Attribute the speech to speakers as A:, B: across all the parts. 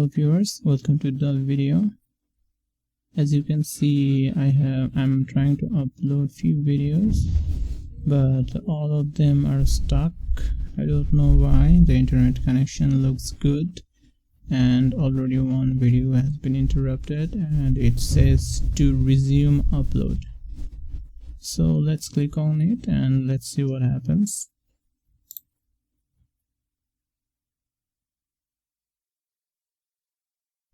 A: Hello viewers, welcome to the video. As you can see, I'm trying to upload few videos, but all of them are stuck. I don't know why. The internet connection looks good and already one video has been interrupted and it says to resume upload. So let's click on it and let's see what happens.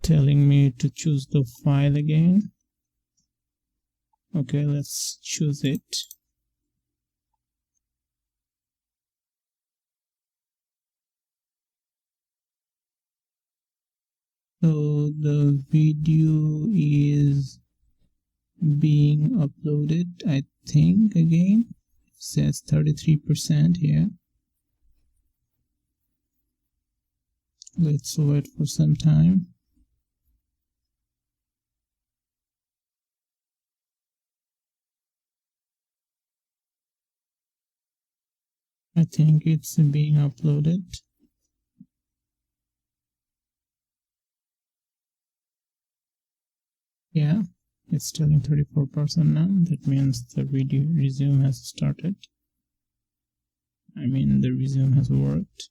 A: Telling me to choose the file again. Okay, let's choose it. So the video is being uploaded, I think. Again, it says 33% here. Let's wait for some time. I think it's being uploaded. Yeah, it's telling 34% now. That means the video resume has started. I mean, the resume has worked.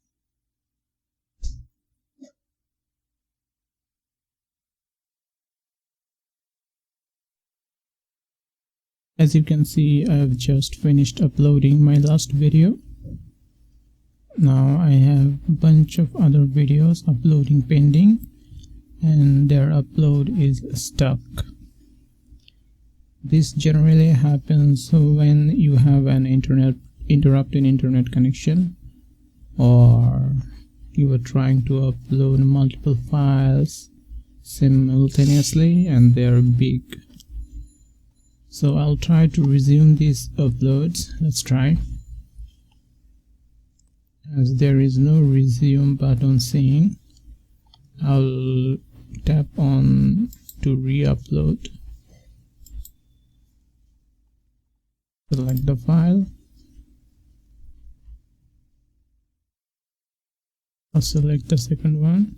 A: As you can see, I've just finished uploading my last video. Now I have a bunch of other videos uploading pending and their upload is stuck. This generally happens when you have an interrupted internet connection, or you are trying to upload multiple files simultaneously and they're big. So I'll try to resume these uploads. Let's try. As there is no resume button saying, I'll tap on to re-upload. Select the file. I'll select the second one.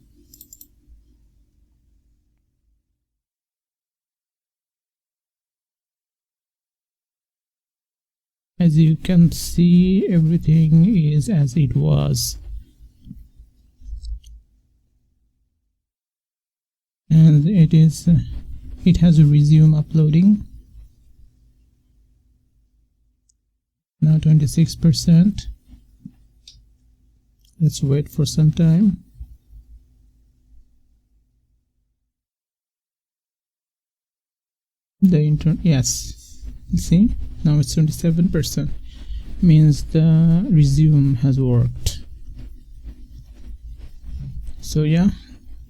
A: As you can see, everything is as it was. And it has a resume uploading. Now 26%. Let's wait for some time. Yes, you see, now it's 27%. Means the resume has worked. So yeah,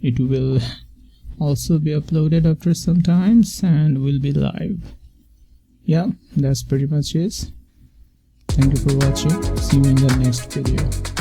A: it will also be uploaded after some times and will be live. Yeah, that's pretty much it. Thank you for watching. See you in the next video.